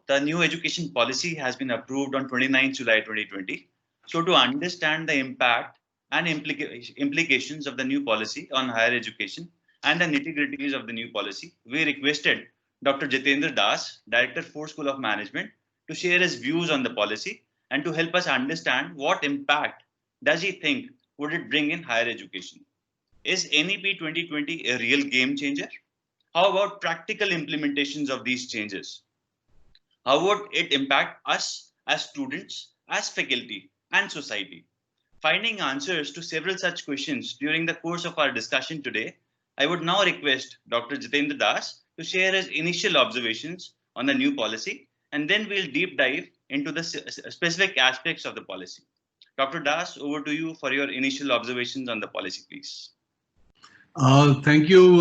the new education policy has been approved on 29 July 2020. So to understand the impact and implications of the new policy on higher education and the nitty-gritties of the new policy, we requested Dr. Jitendra Das, Director, Ford School of Management, to share his views on the policy and to help us understand what impact does he think would it bring in higher education. Is NEP 2020 a real game changer? How about practical implementations of these changes? How would it impact us as students, as faculty, and society? Finding answers to several such questions during the course of our discussion today, I would now request Dr. Jitendra Das to share his initial observations on the new policy, and then we'll deep dive into the specific aspects of the policy. Dr. Das, over to you for your initial observations on the policy, please. Thank you,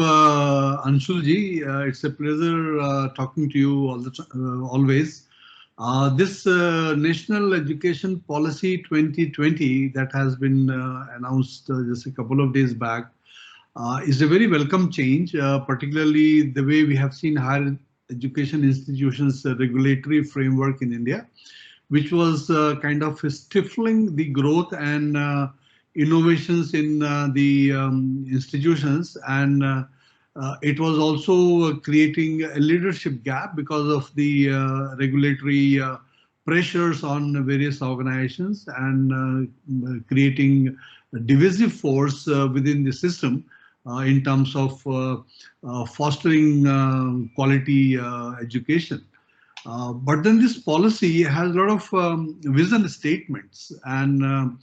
Anshulji. It's a pleasure talking to you always. This National Education Policy 2020 that has been announced just a couple of days back is a very welcome change, particularly the way we have seen higher education institutions regulatory framework in India, which was kind of stifling the growth and innovations in the institutions, and it was also creating a leadership gap because of the regulatory pressures on various organizations and creating a divisive force within the system in terms of fostering quality education. But then this policy has a lot of vision statements and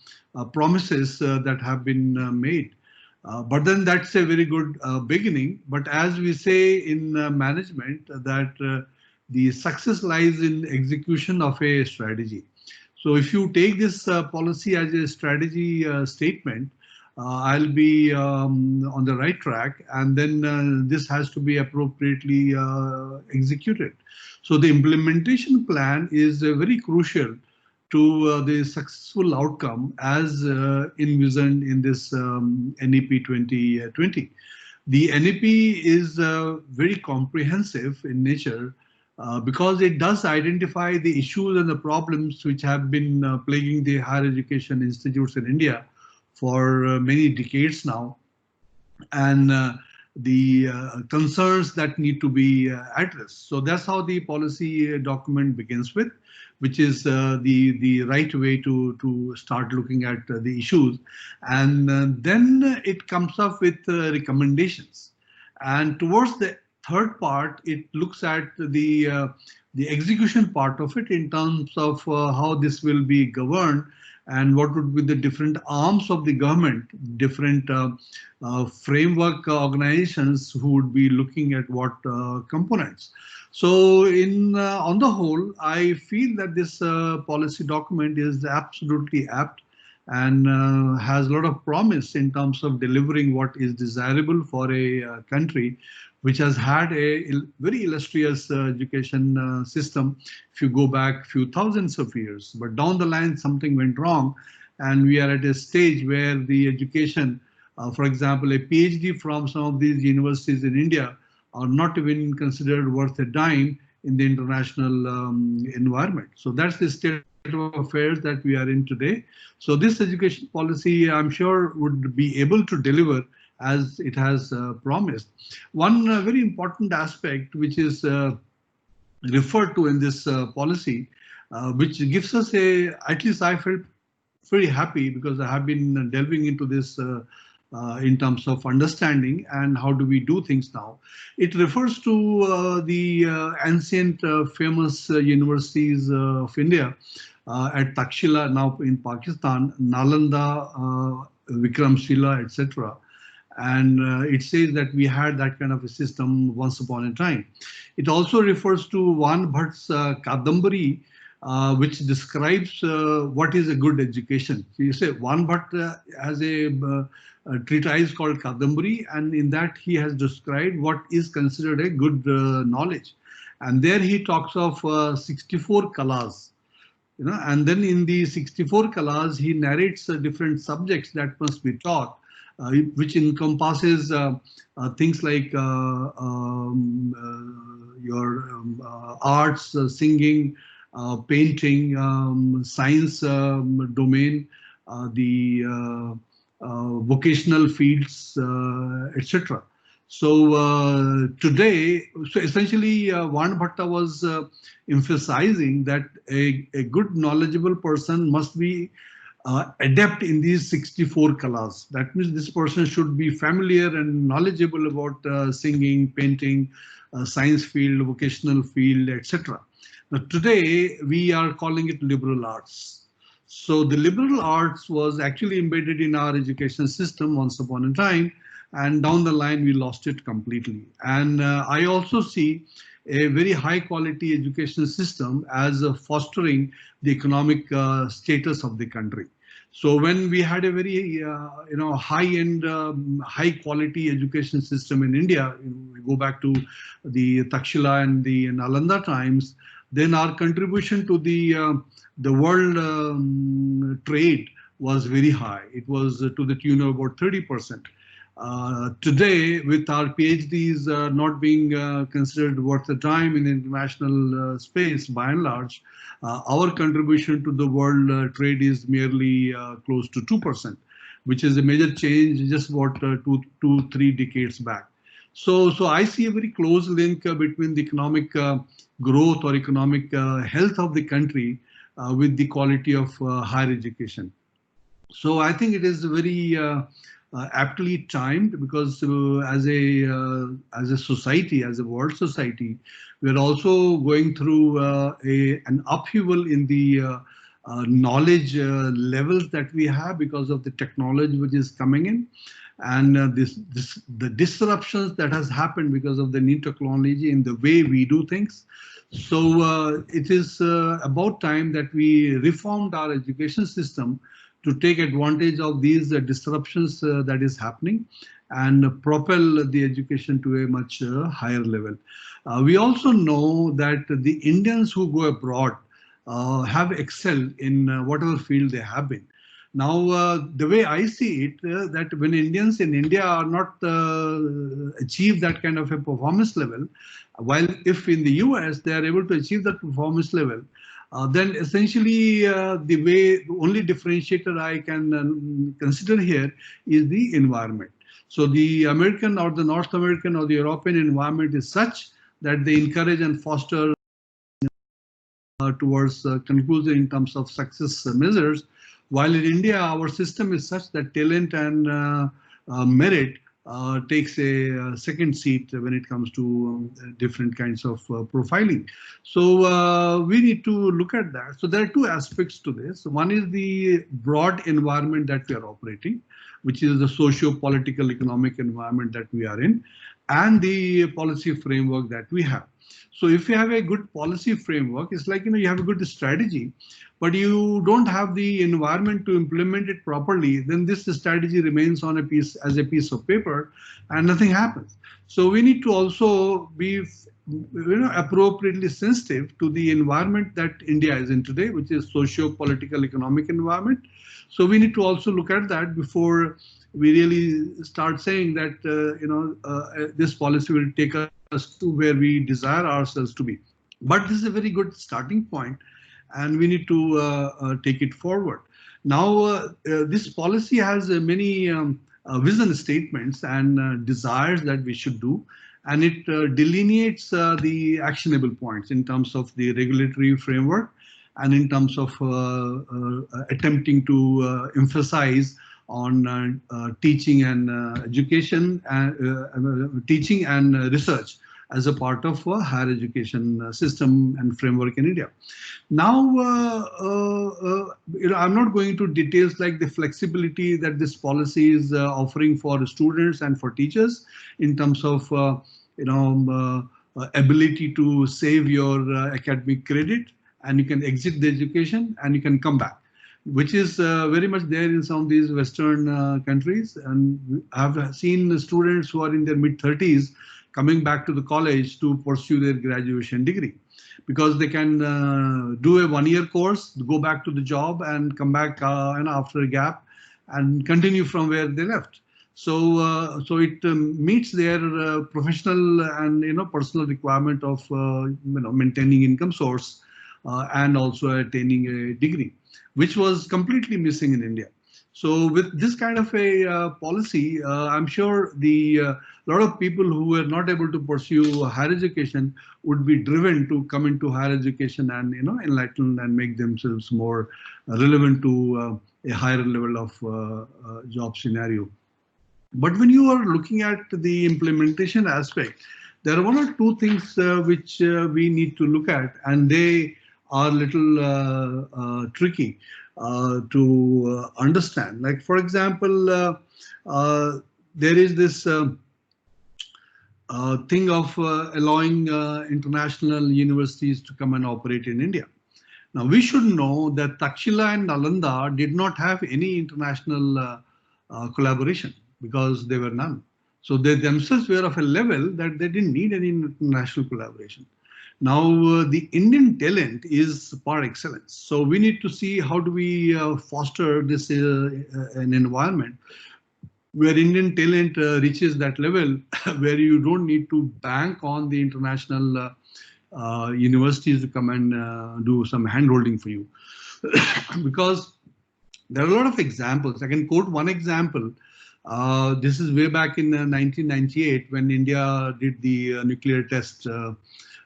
promises that have been made. But then that's a very good beginning. But as we say in management, that the success lies in execution of a strategy. So if you take this policy as a strategy statement, I'll be on the right track, and then this has to be appropriately executed. So the implementation plan is very crucial to the successful outcome as envisioned in this NEP 2020. The NEP is very comprehensive in nature because it does identify the issues and the problems which have been plaguing the higher education institutes in India for many decades now, and the concerns that need to be addressed. So that's how the policy document begins with, which is the right way to start looking at the issues. And then it comes up with recommendations. And towards the third part, it looks at the execution part of it in terms of how this will be governed and what would be the different arms of the government, different framework organizations who would be looking at what components. So on the whole, I feel that this policy document is absolutely apt and has a lot of promise in terms of delivering what is desirable for a country which has had a very illustrious education system if you go back a few thousands of years. But down the line, something went wrong, and we are at a stage where the education, for example, a PhD from some of these universities in India are not even considered worth a dime in the international environment. So that's the state of affairs that we are in today. So this education policy, I'm sure, would be able to deliver as it has promised. One very important aspect which is referred to in this policy, which gives us at least I felt very happy because I have been delving into this in terms of understanding and how do we do things now. It refers to the ancient famous universities of India at Takshila, now in Pakistan, Nalanda, Vikramshila, etc. And it says that we had that kind of a system once upon a time. It also refers to Van Bhatt's Kadambari, which describes what is a good education. So you say Van Bhatt has a treatise called Kadambari, and in that he has described what is considered a good knowledge. And there he talks of 64 kalas. and then in the 64 kalas, he narrates different subjects that must be taught, which encompasses things like your arts, singing, painting, science domain, the vocational fields, etc. So today, so essentially, Van Bhatta was emphasizing that a good knowledgeable person must be adept in these 64 kalas. That means this person should be familiar and knowledgeable about singing, painting, science field, vocational field, etc. Now today we are calling it liberal arts. So the liberal arts was actually embedded in our education system once upon a time, and down the line we lost it completely. And I also see a very high quality education system as fostering the economic status of the country. So when we had a very high-end, high-quality education system in India, we go back to the Takshila and the Nalanda times, then our contribution to the world trade was very high. It was to the tune of about 30%. Today, with our PhDs not being considered worth the time in international space, by and large, our contribution to the world trade is merely close to 2%, which is a major change just about 2-3 decades back. So I see a very close link between the economic growth or economic health of the country with the quality of higher education. So I think it is very aptly timed, because as a society, as a world society, we are also going through an upheaval in the knowledge levels that we have because of the technology which is coming in, and the disruptions that has happened because of the new technology in the way we do things. So it is about time that we reformed our education system to take advantage of these disruptions that is happening and propel the education to a much higher level. We also know that the Indians who go abroad have excelled in whatever field they have been. Now, the way I see it, that when Indians in India are not achieve that kind of a performance level, while if in the US they are able to achieve that performance level, then essentially the only differentiator I can consider here is the environment. So the American or the North American or the European environment is such that they encourage and foster towards conclusion in terms of success measures, while in India our system is such that talent and merit takes a second seat when it comes to different kinds of profiling. So we need to look at that. So there are two aspects to this. One is the broad environment that we are operating, which is the socio-political economic environment that we are in, and the policy framework that we have. So if you have a good policy framework, it's like, you have a good strategy, but you don't have the environment to implement it properly, then this strategy remains on a piece of paper and nothing happens. So we need to also be appropriately sensitive to the environment that India is in today, which is socio-political economic environment. So we need to also look at that before we really start saying that this policy will take us to where we desire ourselves to be. But this is a very good starting point, and we need to take it forward. Now, this policy has many vision statements and desires that we should do, and it delineates the actionable points in terms of the regulatory framework and in terms of attempting to emphasize on teaching and education, teaching and research as a part of a higher education system and framework in India. Now, I'm not going into details like the flexibility that this policy is offering for students and for teachers in terms of ability to save your academic credit, and you can exit the education and you can come back, which is very much there in some of these Western countries. And I've seen students who are in their mid-30s coming back to the college to pursue their graduation degree. because they can do a 1-year course, go back to the job, and come back after a gap and continue from where they left. So it meets their professional and personal requirement of maintaining income source and also attaining a degree, which was completely missing in India. So with this kind of a policy, I'm sure a lot of people who were not able to pursue higher education would be driven to come into higher education and enlighten and make themselves more relevant to a higher level of job scenario. But when you are looking at the implementation aspect, there are one or two things which we need to look at, and they are a little tricky to understand. Like, for example, there is this thing of allowing international universities to come and operate in India. Now, we should know that Takshila and Nalanda did not have any international collaboration, because there were none. So they themselves were of a level that they didn't need any international collaboration. Now, the Indian talent is par excellence. So we need to see how do we foster this an environment where Indian talent reaches that level where you don't need to bank on the international universities to come and do some hand-holding for you. Because there are a lot of examples. I can quote one example. This is way back in 1998 when India did the nuclear test,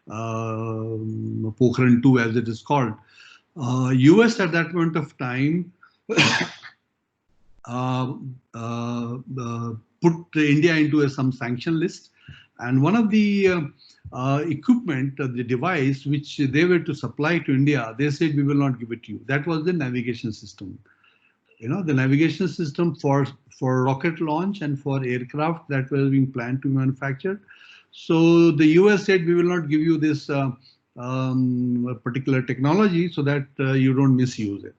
Pokhran 2 as it is called. US at that point of time put India into some sanction list, and one of the equipment, the device which they were to supply to India, they said we will not give it to you. That was the navigation system. The navigation system for rocket launch and for aircraft that was being planned to be manufactured. So the US said we will not give you this particular technology so that you don't misuse it.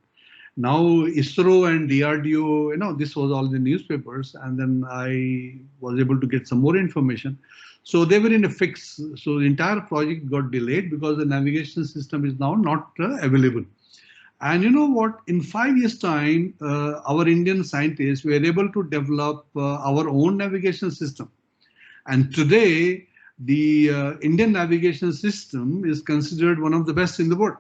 Now ISRO and DRDO, this was all in the newspapers, and then I was able to get some more information. So they were in a fix. So the entire project got delayed because the navigation system is now not available. And you know what? In 5 years' time, our Indian scientists were able to develop our own navigation system. And today, the Indian navigation system is considered one of the best in the world.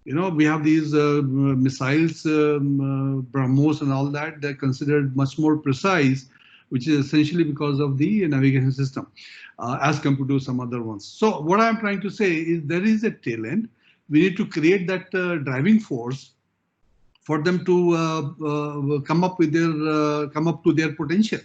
We have these missiles, BrahMos and all that. They're considered much more precise, which is essentially because of the navigation system as compared to some other ones. So what I'm trying to say is there is a talent. We need to create that driving force for them to come up to their potential.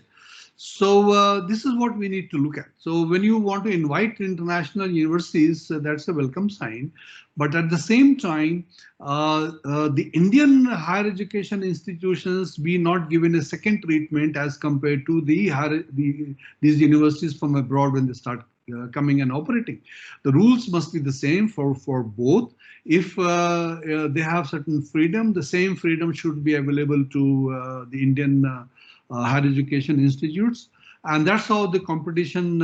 So this is what we need to look at. So when you want to invite international universities, that's a welcome sign. But at the same time, the Indian higher education institutions be not given a second treatment as compared to these universities from abroad when they start coming and operating. The rules must be the same for both. If they have certain freedom, the same freedom should be available to the Indian higher education institutes. And that's how the competition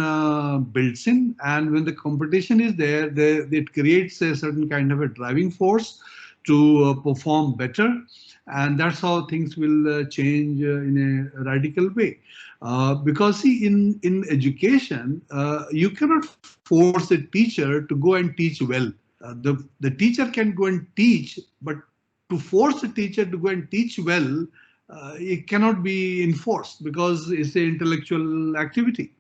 builds in. And when the competition is there, it creates a certain kind of a driving force to perform better. And that's how things will change in a radical way. Because see, in education, you cannot force a teacher to go and teach well. The teacher can go and teach, but to force a teacher to go and teach well, it cannot be enforced because it's an intellectual activity.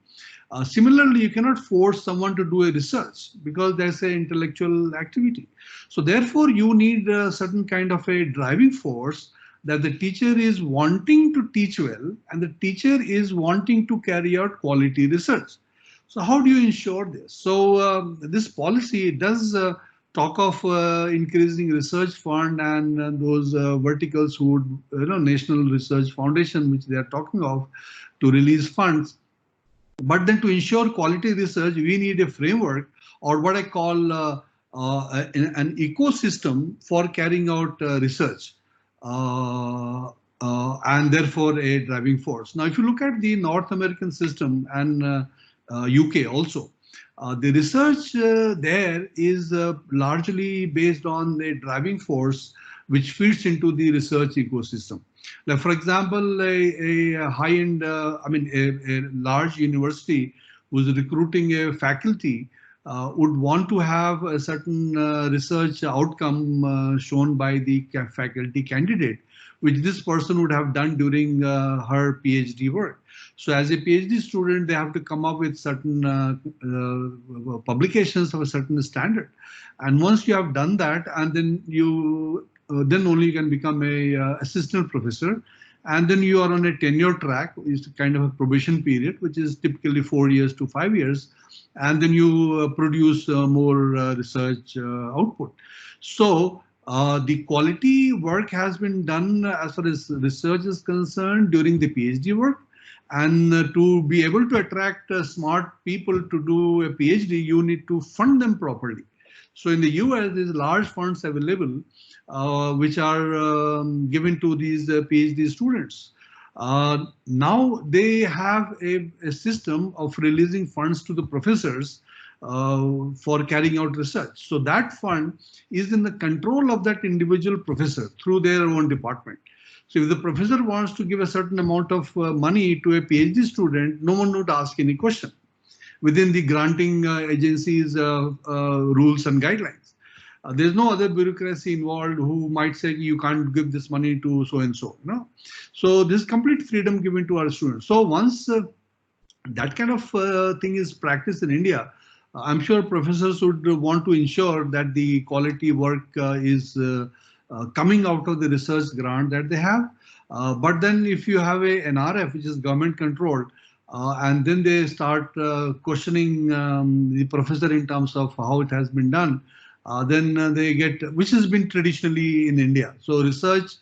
Similarly, you cannot force someone to do a research because there's an intellectual activity. So therefore, you need a certain kind of a driving force that the teacher is wanting to teach well and the teacher is wanting to carry out quality research. So how do you ensure this? So this policy does talk of increasing research fund and those verticals who would, National Research Foundation, which they are talking of, to release funds. But then to ensure quality research, we need a framework or what I call an ecosystem for carrying out research. And therefore a driving force. Now, if you look at the North American system and UK also, The research there is largely based on a driving force which feeds into the research ecosystem. Like, for example, a high-end, a large university who's recruiting a faculty would want to have a certain research outcome shown by the faculty candidate, which this person would have done during her PhD work. So as a PhD student, they have to come up with certain publications of a certain standard. And once you have done that, and then you then only you can become a assistant professor. And then you are on a tenure track, is kind of a probation period, which is typically 4 years to 5 years. And then you produce more research output. So the quality work has been done as far as research is concerned during the PhD work. And to be able to attract smart people to do a PhD, you need to fund them properly. So in the US, there's large funds available, which are given to these PhD students. Now they have a system of releasing funds to the professors for carrying out research. So that fund is in the control of that individual professor through their own department. So if the professor wants to give a certain amount of money to a PhD student, no one would ask any question within the granting agency's rules and guidelines. There's no other bureaucracy involved who might say you can't give this money to so and so. No, so this complete freedom given to our students. So once that kind of thing is practiced in India, I'm sure professors would want to ensure that the quality work is coming out of the research grant that they have. But then if you have a NRF, which is government controlled, and then they start questioning the professor in terms of how it has been done, then they get, which has been traditionally in India. So research,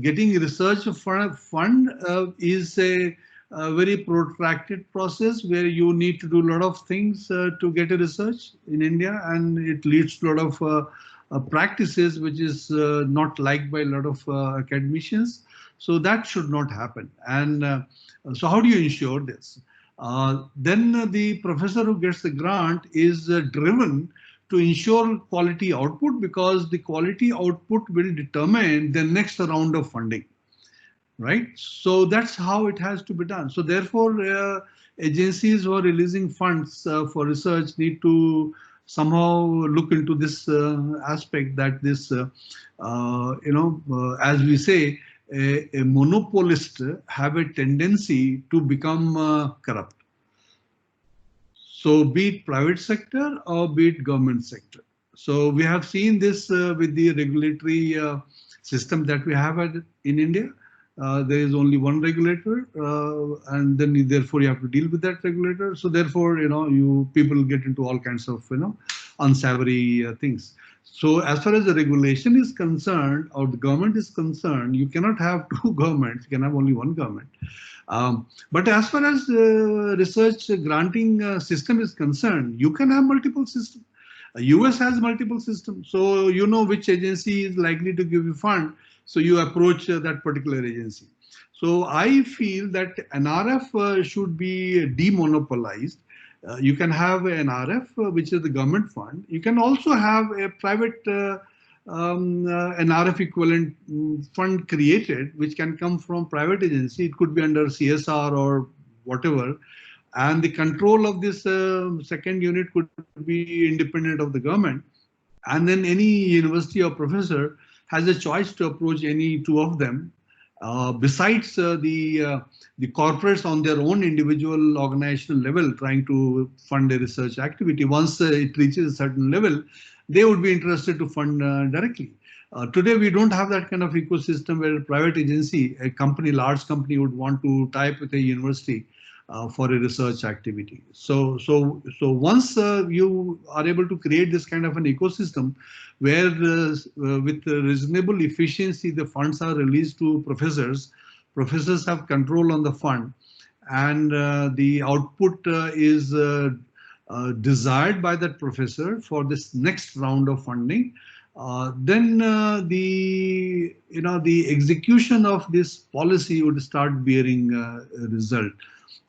getting research fund is a very protracted process where you need to do a lot of things to get a research in India, and it leads to a lot of practices which is not liked by a lot of academicians. So that should not happen. And so how do you ensure this? Then the professor who gets the grant is driven to ensure quality output, because the quality output will determine the next round of funding, right? So that's how it has to be done. So therefore, agencies who are releasing funds for research need to somehow look into this aspect, that this, as we say, a monopolist have a tendency to become corrupt. So be it private sector or be it government sector. So we have seen this with the regulatory system that we have in India. There is only one regulator, and then therefore you have to deal with that regulator. So therefore, people get into all kinds of unsavory things. So as far as the regulation is concerned, or the government is concerned, you cannot have two governments. You can have only one government. But as far as research granting system is concerned, you can have multiple systems. US has multiple systems, so you know which agency is likely to give you fund. So you approach that particular agency. So I feel that NRF should be demonopolized. You can have an NRF, which is the government fund. You can also have a private NRF equivalent fund created, which can come from private agency. It could be under CSR or whatever. And the control of this second unit could be independent of the government. And then any university or professor has a choice to approach any two of them. Besides the corporates on their own individual organizational level trying to fund a research activity, once it reaches a certain level, they would be interested to fund directly. Today, we don't have that kind of ecosystem where a private agency, a company, large company would want to tie up with a university for a research activity. So once you are able to create this kind of an ecosystem where with reasonable efficiency, the funds are released to professors, professors have control on the fund, and the output is desired by that professor for this next round of funding, then the execution of this policy would start bearing result.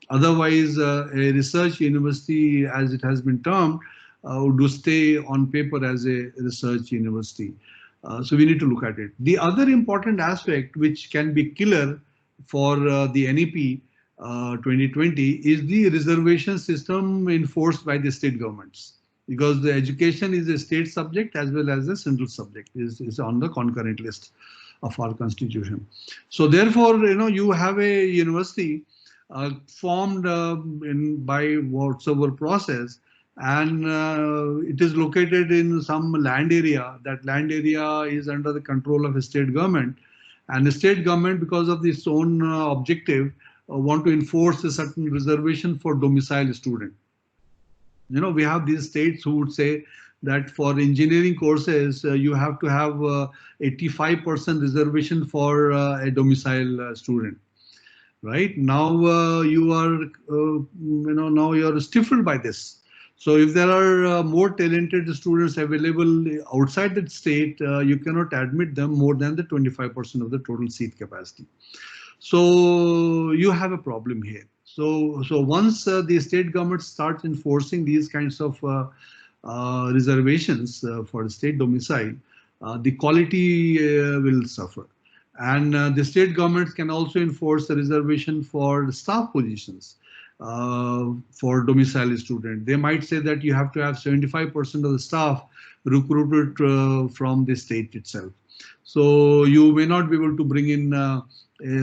Otherwise, a research university, as it has been termed, would stay on paper as a research university. So we need to look at it. The other important aspect which can be killer for the NEP 2020 is the reservation system enforced by the state governments, because the education is a state subject as well as a central subject, is on the concurrent list of our constitution. So therefore, you have a university formed by whatsoever process, and it is located in some land area. That land area is under the control of a state government, and the state government, because of its own objective, want to enforce a certain reservation for domicile student. We have these states who would say that for engineering courses, you have to have 85% reservation for a domicile student. Right now, you are, now you are stifled by this. So if there are more talented students available outside the state, you cannot admit them more than the 25% of the total seat capacity. So you have a problem here. So once the state government starts enforcing these kinds of reservations for the state domicile, the quality will suffer. And the state governments can also enforce the reservation for staff positions for domicile student. They might say that you have to have 75% of the staff recruited from the state itself. So you may not be able to bring in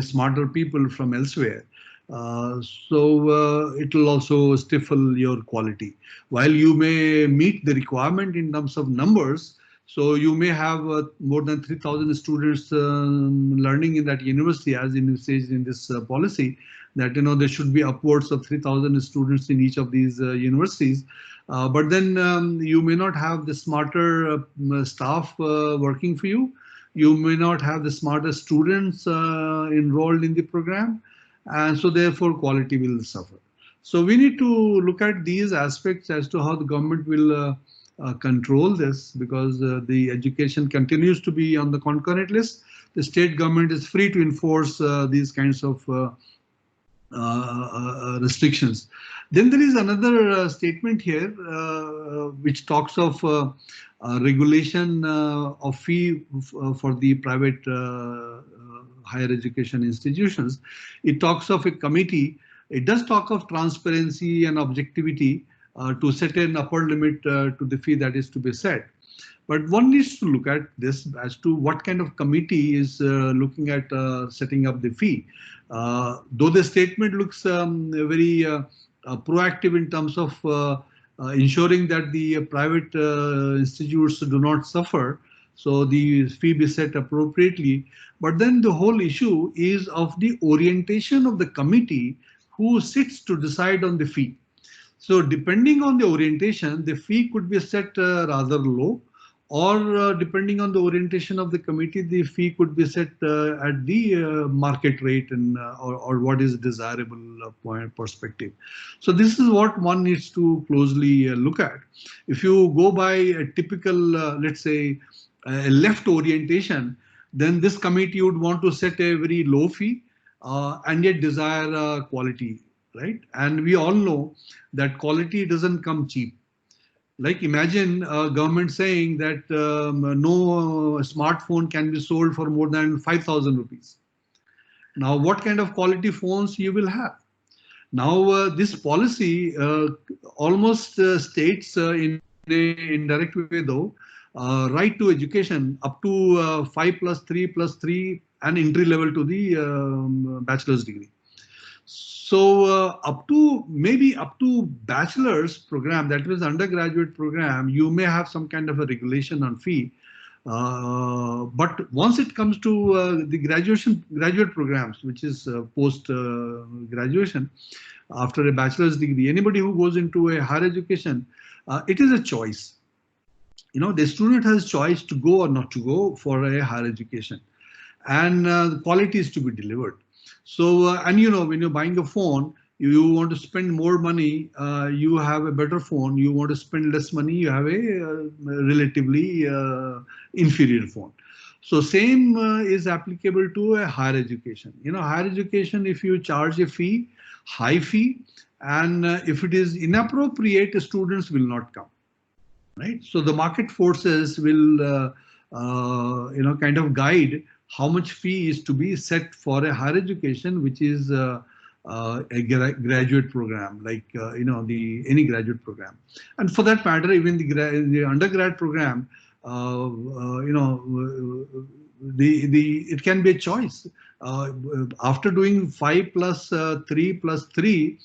smarter people from elsewhere. So it will also stifle your quality. While you may meet the requirement in terms of numbers, so you may have more than 3,000 students learning in that university, as it says in this policy, that there should be upwards of 3,000 students in each of these universities. But then you may not have the smarter staff working for you. You may not have the smarter students enrolled in the program, and so therefore quality will suffer. So we need to look at these aspects as to how the government will control this, because the education continues to be on the concurrent list. The state government is free to enforce these kinds of restrictions. Then there is another statement here which talks of regulation of fee for the private higher education institutions. It talks of a committee. It does talk of transparency and objectivity to set an upper limit to the fee that is to be set. But one needs to look at this as to what kind of committee is looking at setting up the fee. Though the statement looks very proactive in terms of ensuring that the private institutes do not suffer, so the fee be set appropriately. But then the whole issue is of the orientation of the committee who sits to decide on the fee. So depending on the orientation, the fee could be set rather low, or depending on the orientation of the committee, the fee could be set at the market rate and or what is desirable perspective. So this is what one needs to closely look at. If you go by a typical, let's say, a left orientation, then this committee would want to set a very low fee and yet desire quality, right? And we all know that quality doesn't come cheap. Like imagine government saying that no smartphone can be sold for more than 5,000 rupees. Now, what kind of quality phones you will have? Now, this policy almost states in an indirect way, though, right to education up to 5+3+3 and entry level to the bachelor's degree. So up to bachelor's program, that is undergraduate program, you may have some kind of a regulation on fee. But once it comes to the graduate programs, which is post graduation, after a bachelor's degree, anybody who goes into a higher education, it is a choice. The student has choice to go or not to go for a higher education, and the quality is to be delivered. So, and when you're buying a phone, you want to spend more money, you have a better phone. You want to spend less money, you have a relatively inferior phone. So same is applicable to a higher education. Higher education, if you charge a fee high fee, and if it is inappropriate, students will not come. Right. So the market forces will kind of guide how much fee is to be set for a higher education, which is a graduate program, like any graduate program, and for that matter, even the undergrad program, it can be a choice. After doing 5 plus 3 plus 3,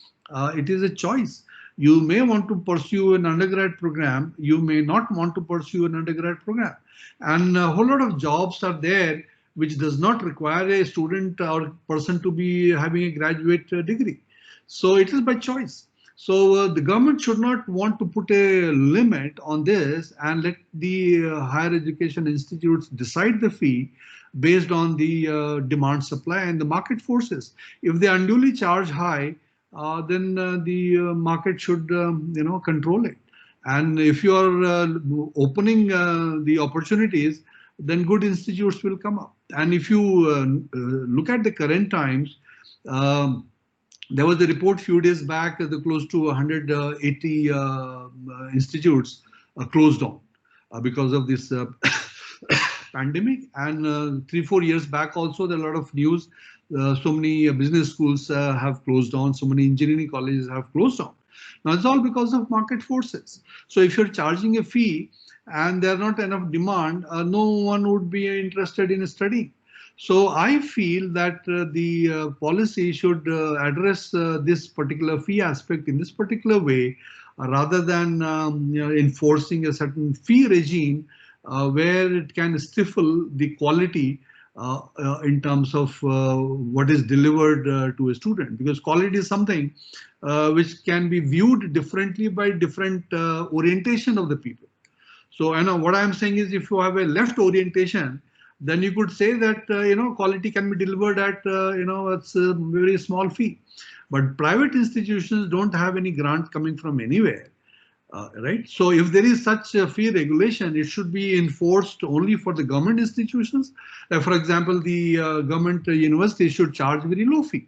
it is a choice. You may want to pursue an undergrad program, you may not want to pursue an undergrad program. And a whole lot of jobs are there which does not require a student or person to be having a graduate degree. So it is by choice. So the government should not want to put a limit on this and let the higher education institutes decide the fee based on the demand, supply, and the market forces. If they unduly charge high, then the market should control it. And if you are opening the opportunities, then good institutes will come up. And if you look at the current times, there was a report few days back, close to 180 institutes closed down because of this pandemic. And 3-4 years back also, there are a lot of news. So many business schools have closed down, so many engineering colleges have closed down. Now it's all because of market forces. So if you're charging a fee and there are not enough demand, no one would be interested in studying. So I feel that the policy should address this particular fee aspect in this particular way, rather than enforcing a certain fee regime where it can stifle the quality in terms of what is delivered to a student, because quality is something which can be viewed differently by different orientation of the people. So I know what I'm saying is, if you have a left orientation, then you could say that quality can be delivered at it's a very small fee. But private institutions don't have any grant coming from anywhere. Right. So if there is such a fee regulation, it should be enforced only for the government institutions. For example, the government university should charge very low fee.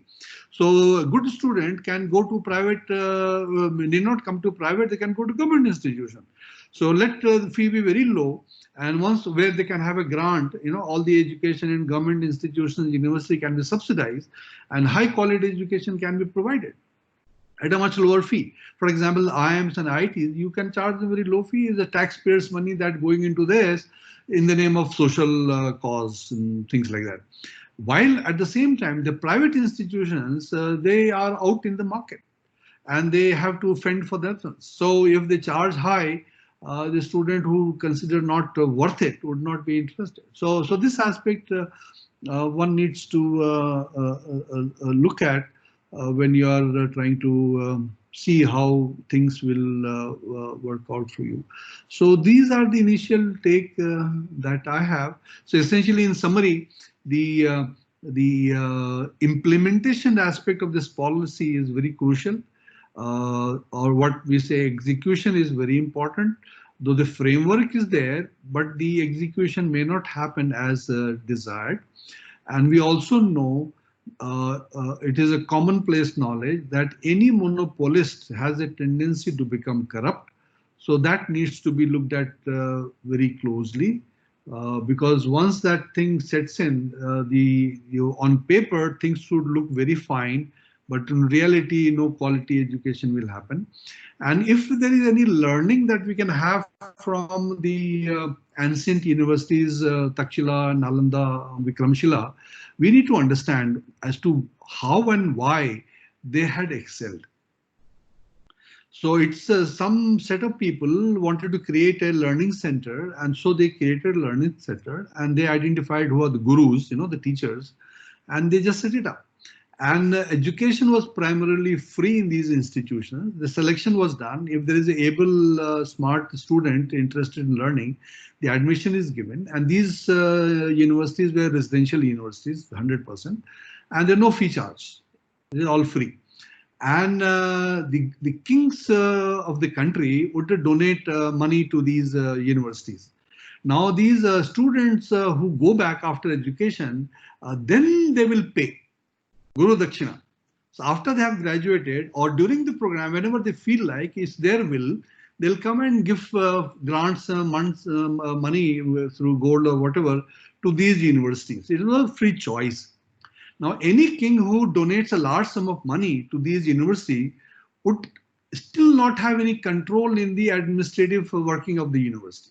So a good student can go to private, need not come to private, they can go to government institution. So let the fee be very low, and once where they can have a grant, all the education in government institutions, university can be subsidized, and high quality education can be provided at a much lower fee. For example, IIMs and IITs, you can charge a very low fee. Is the taxpayers' money that going into this in the name of social cause and things like that. While at the same time, the private institutions, they are out in the market and they have to fend for themselves. So if they charge high, the student who consider not worth it would not be interested. So this aspect one needs to look at when you are trying to see how things will work out for you. So these are the initial take that I have. So essentially, in summary, the implementation aspect of this policy is very crucial, or what we say execution is very important. Though the framework is there, but the execution may not happen as desired. And we also know it is a commonplace knowledge that any monopolist has a tendency to become corrupt. So that needs to be looked at very closely, because once that thing sets in, on paper things should look very fine, but in reality, no quality education will happen. And if there is any learning that we can have from the ancient universities, Takshila, Nalanda, Vikramshila, we need to understand as to how and why they had excelled. So it's some set of people wanted to create a learning center, and so they created a learning center, and they identified who are the gurus, the teachers, and they just set it up. And education was primarily free in these institutions. The selection was done. If there is an able, smart student interested in learning, the admission is given. And these universities were residential universities, 100%. And there are no fee charge. They're all free. And the kings of the country would donate money to these universities. Now, these students who go back after education, then they will pay Guru Dakshina. So after they have graduated or during the program, whenever they feel like it's their will, they'll come and give grants, money through gold or whatever to these universities. It is a free choice. Now, any king who donates a large sum of money to these universities would still not have any control in the administrative working of the university.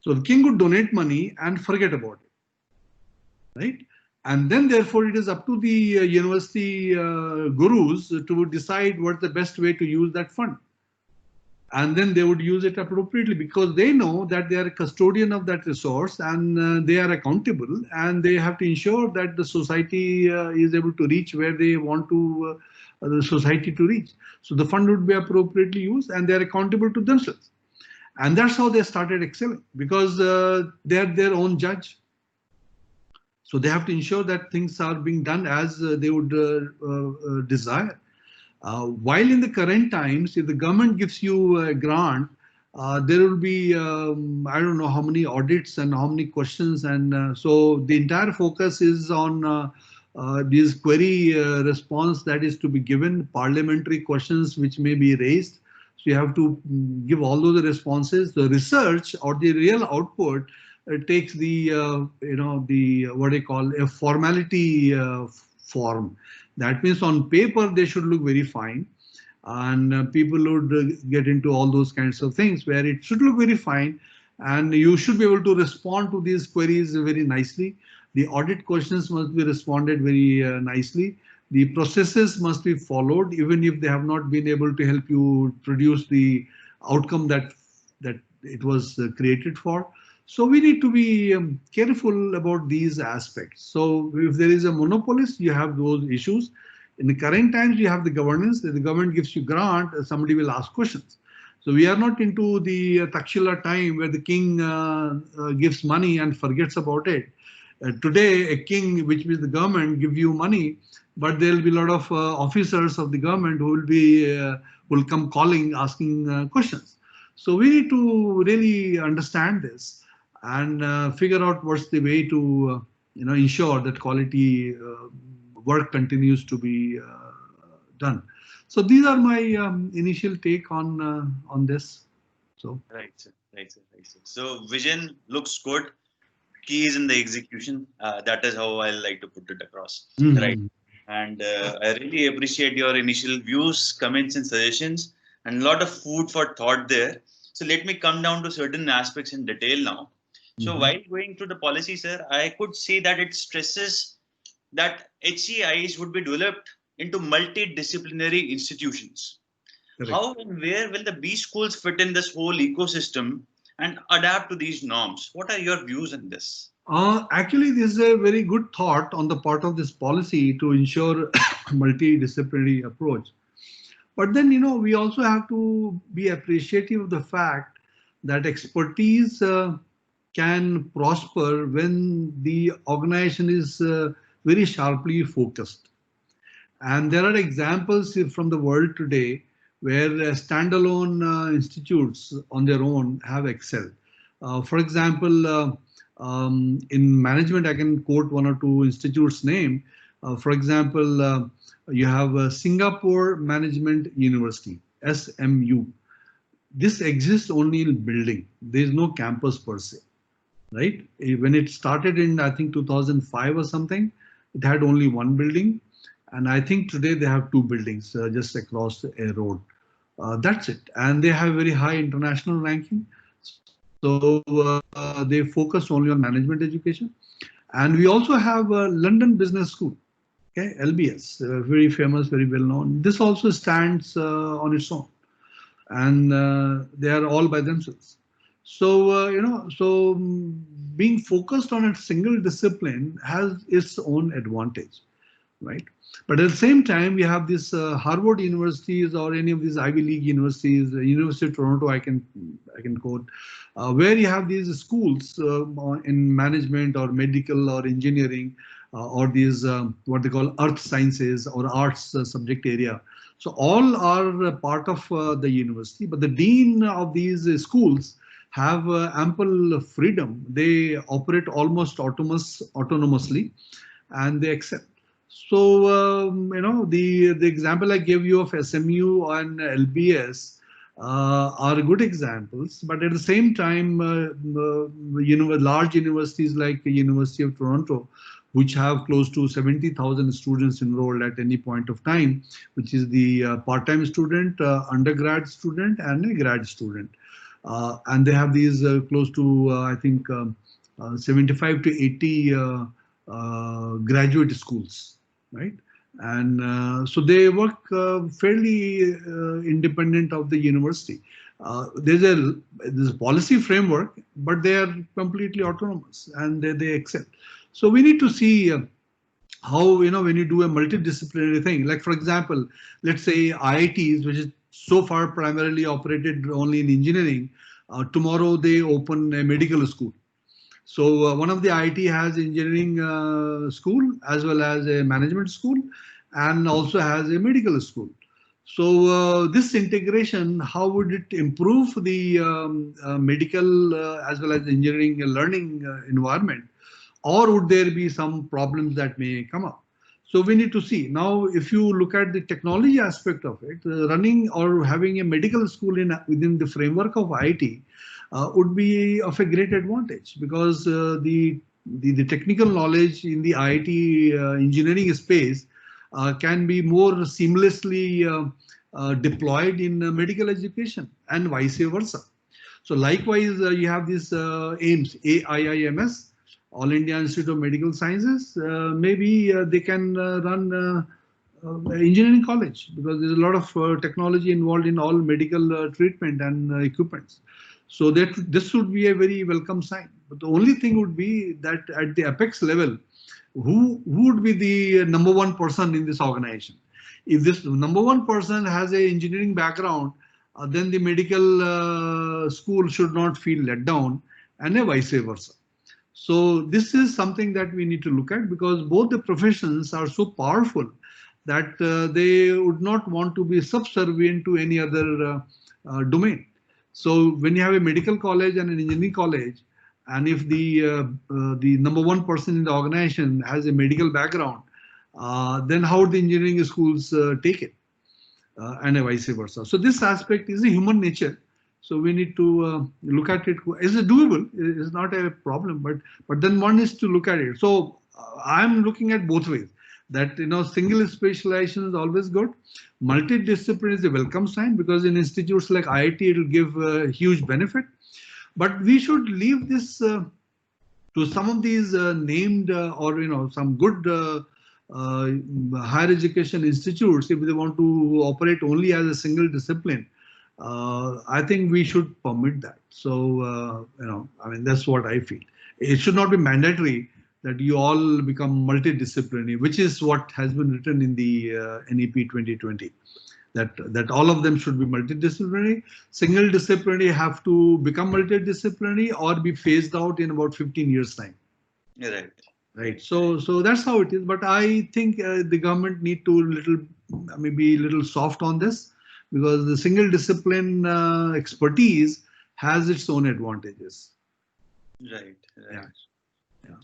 So the king would donate money and forget about it, right? And then therefore it is up to the university gurus to decide what's the best way to use that fund. And then they would use it appropriately because they know that they are a custodian of that resource and they are accountable and they have to ensure that the society is able to reach where they want to the society to reach. So the fund would be appropriately used and they are accountable to themselves. And that's how they started excelling because they are their own judge. So they have to ensure that things are being done as they would desire. While in the current times, if the government gives you a grant, there will be, I don't know how many audits and how many questions. And so the entire focus is on this query response that is to be given, parliamentary questions which may be raised. So you have to give all those responses. The research or the real output takes the, the what they call a formality form. That means on paper, they should look very fine. And people would get into all those kinds of things where it should look very fine. And you should be able to respond to these queries very nicely. The audit questions must be responded very nicely. The processes must be followed, even if they have not been able to help you produce the outcome that it was created for. So we need to be careful about these aspects. So if there is a monopolist, you have those issues. In the current times, you have the governance. If the government gives you grant, somebody will ask questions. So we are not into the Takshila time where the king gives money and forgets about it. Today, a king, which means the government, give you money, but there will be a lot of officers of the government who will be will come calling, asking questions. So we need to really understand this and figure out what's the way to ensure that quality work continues to be done. So these are my initial take on this. So right, sir. So vision looks good. Key is in the execution. That is how I like to put it across. Mm-hmm. Right. And I really appreciate your initial views, comments, and suggestions, and a lot of food for thought there. So let me come down to certain aspects in detail now. So while going through the policy, sir, I could see that it stresses that HECIs would be developed into multidisciplinary institutions. Correct. How and where will the B schools fit in this whole ecosystem and adapt to these norms? What are your views on this? Actually, this is a very good thought on the part of this policy to ensure multidisciplinary approach. But then, we also have to be appreciative of the fact that expertise can prosper when the organization is very sharply focused. And there are examples from the world today where standalone institutes on their own have excelled. For example, in management, I can quote one or two institutes' name. For example, you have Singapore Management University, SMU. This exists only in building. There is no campus per se, right? When it started in, I think, 2005 or something, it had only one building. And I think today they have two buildings just across a road. That's it. And they have very high international ranking. So they focus only on management education. And we also have London Business School, okay, LBS, very famous, very well known. This also stands on its own. And they are all by themselves. So, so being focused on a single discipline has its own advantage, right? But at the same time, we have these Harvard universities or any of these Ivy League universities, University of Toronto, I can quote, where you have these schools in management or medical or engineering or these what they call earth sciences or arts subject area. So all are part of the university, but the dean of these schools have ample freedom. They operate almost autonomously and they excel. So, the example I gave you of SMU and LBS are good examples, but at the same time, large universities like the University of Toronto, which have close to 70,000 students enrolled at any point of time, which is the part-time student, undergrad student, and a grad student. And they have these close to, I think, 75 to 80 graduate schools, right? And so they work fairly independent of the university. There's a policy framework, but they are completely autonomous and they excel. So we need to see how, when you do a multidisciplinary thing, like for example, let's say IITs, which is so far primarily operated only in engineering, tomorrow they open a medical school. So one of the IIT has engineering school as well as a management school and also has a medical school. So this integration, how would it improve the medical as well as engineering learning environment? Or would there be some problems that may come up? So we need to see. Now, if you look at the technology aspect of it, running or having a medical school within the framework of IIT would be of a great advantage, because the technical knowledge in the IIT engineering space can be more seamlessly deployed in medical education and vice versa. So likewise, you have this AIMS, AIIMS, All India Institute of Medical Sciences. Maybe they can run engineering college, because there's a lot of technology involved in all medical treatment and equipments. So this would be a very welcome sign. But the only thing would be that at the apex level, who would be the number one person in this organization? If this number one person has an engineering background, then the medical school should not feel let down, and vice versa. So this is something that we need to look at, because both the professions are so powerful that they would not want to be subservient to any other domain. So when you have a medical college and an engineering college, and if the number one person in the organization has a medical background, then how would the engineering schools take it, and vice versa? So this aspect is a human nature. So we need to look at it. Is it doable? It's not a problem, but then one is to look at it. So I'm looking at both ways. That single specialization is always good. Multidiscipline is a welcome sign, because in institutes like IIT it will give a huge benefit. But we should leave this to some of these named or some good higher education institutes. If they want to operate only as a single discipline, I think we should permit that. So I mean, that's what I feel. It should not be mandatory that you all become multidisciplinary, which is what has been written in the NEP 2020. That all of them should be multidisciplinary. Single disciplinary have to become multidisciplinary or be phased out in about 15 years time. Yeah, right. So that's how it is. But I think the government need to be a little soft on this, because the single discipline expertise has its own advantages. Right. Yeah.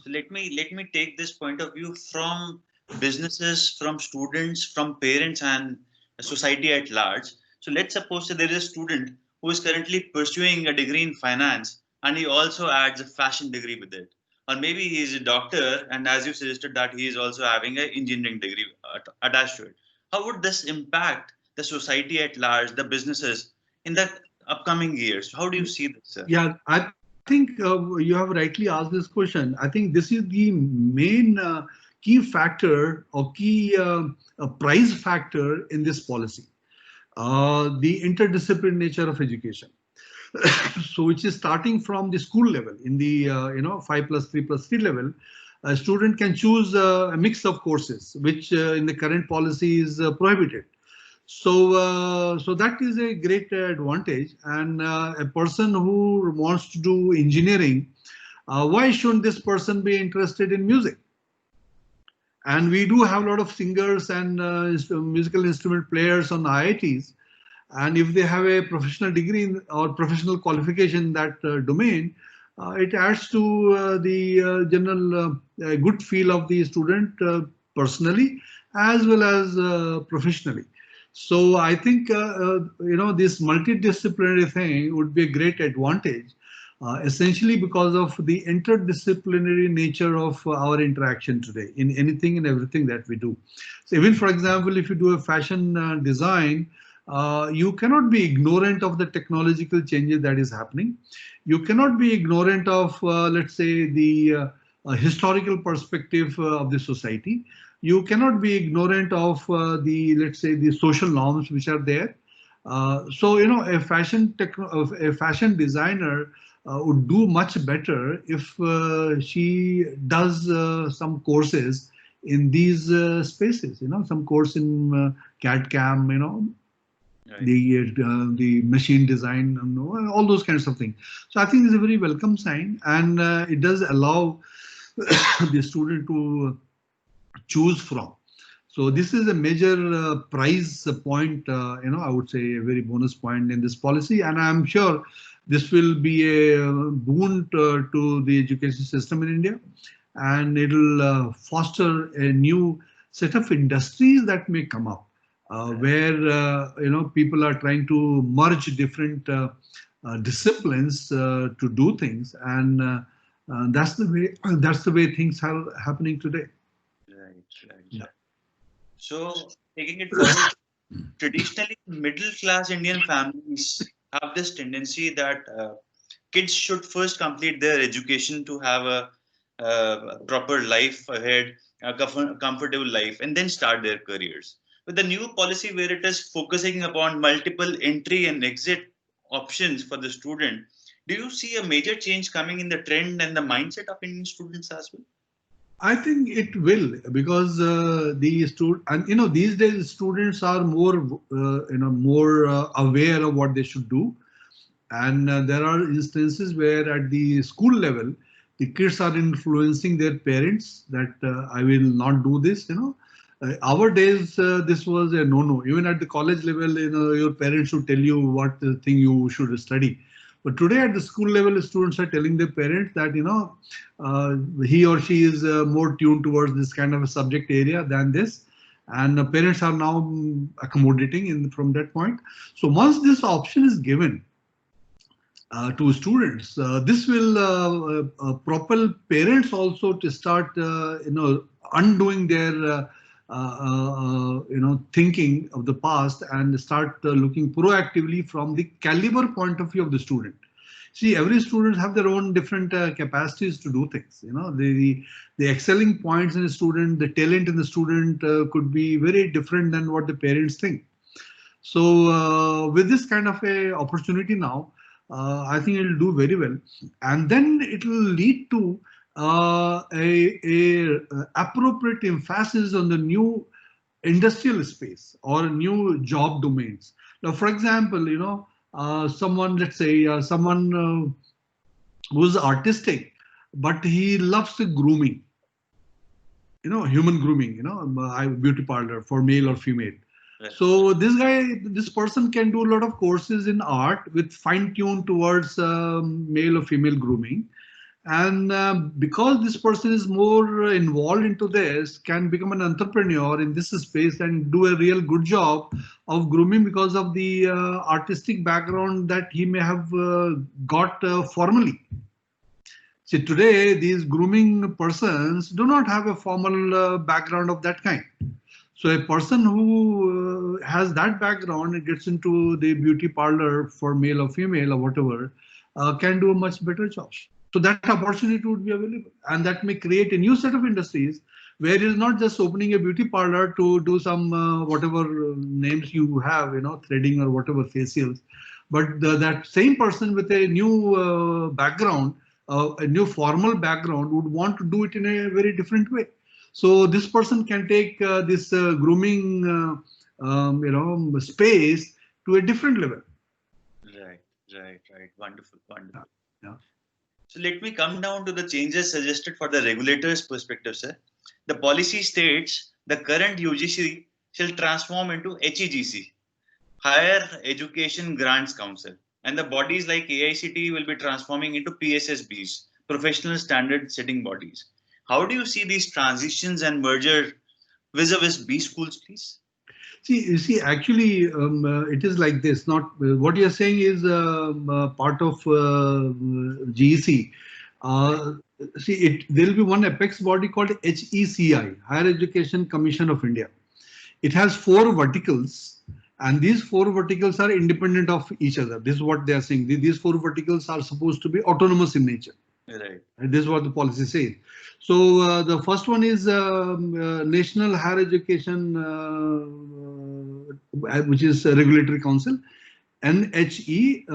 So let me take this point of view from businesses, from students, from parents, and society at large. So let's suppose that there is a student who is currently pursuing a degree in finance, and he also adds a fashion degree with it. Or maybe he is a doctor, and as you suggested that he is also having an engineering degree attached to it. How would this impact the society at large, the businesses in the upcoming years? How do you see this, sir? Yeah, I think you have rightly asked this question. I think this is the main key factor or key price factor in this policy, the interdisciplinary nature of education. So which is starting from the school level. In the 5+3+3 level, a student can choose a mix of courses, which in the current policy is prohibited. So that is a great advantage. And a person who wants to do engineering, why shouldn't this person be interested in music? And we do have a lot of singers and musical instrument players on IITs. And if they have a professional degree or professional qualification in that domain, it adds to the general good feel of the student personally, as well as professionally. So I think this multidisciplinary thing would be a great advantage, essentially because of the interdisciplinary nature of our interaction today in anything and everything that we do. So even, for example, if you do a fashion design, you cannot be ignorant of the technological changes that is happening. You cannot be ignorant of, let's say, the historical perspective of the society. You cannot be ignorant of let's say, the social norms which are there. So, a fashion designer would do much better if she does some courses in these spaces, some course in CAD/CAM, Right. the machine design, all those kinds of things. So I think it's a very welcome sign, and it does allow the student to choose from. So this is a major price point, I would say a very bonus point in this policy, and I'm sure this will be a boon to the education system in India, and it'll foster a new set of industries that may come up, where people are trying to merge different disciplines to do things, and that's the way things are happening today. Right. Yeah. So taking it forward, traditionally middle-class Indian families have this tendency that kids should first complete their education to have a proper life ahead, a comfortable life, and then start their careers. With the new policy where it is focusing upon multiple entry and exit options for the student, do you see a major change coming in the trend and the mindset of Indian students as well? I think it will, because these days students are more aware of what they should do, and there are instances where at the school level the kids are influencing their parents that I will not do this. Our days this was a no. Even at the college level, your parents should tell you what thing you should study. But today at the school level, students are telling their parents that he or she is more tuned towards this kind of a subject area than this, and parents are now accommodating from that point. So once this option is given to students, this will propel parents also to start undoing their thinking of the past and start looking proactively from the caliber point of view of the student. See, every student have their own different capacities to do things. The excelling points in a student, the talent in the student could be very different than what the parents think. So with this kind of a opportunity now, I think it will do very well, and then it will lead to a appropriate emphasis on the new industrial space or new job domains. Now, for example, someone, let's say, someone who's artistic, but he loves the grooming, human grooming, beauty parlor for male or female. Right. So this person can do a lot of courses in art with fine tune towards male or female grooming. And because this person is more involved into this, can become an entrepreneur in this space and do a real good job of grooming because of the artistic background that he may have got formally. See, today these grooming persons do not have a formal background of that kind. So a person who has that background and gets into the beauty parlor for male or female or whatever can do a much better job. So that opportunity would be available, and that may create a new set of industries where it is not just opening a beauty parlor to do some whatever names you have, threading or whatever facials, but that same person with a new background, a new formal background, would want to do it in a very different way. So this person can take this grooming, space to a different level. Right. Wonderful. Yeah. So let me come down to the changes suggested for the regulators' perspective, sir. The policy states the current UGC shall transform into HEGC, Higher Education Grants Council, and the bodies like AICT will be transforming into PSSBs, Professional Standard Setting Bodies. How do you see these transitions and merger vis-a-vis B schools, please? See, actually, it is like this. Not what you're saying is part of GEC. There will be one apex body called HECI, Higher Education Commission of India. It has 4 verticals, and these 4 verticals are independent of each other. This is what they are saying. These 4 verticals are supposed to be autonomous in nature. Right. And this is what the policy says. So the first one is National Higher Education, which is a Regulatory Council, NHERC,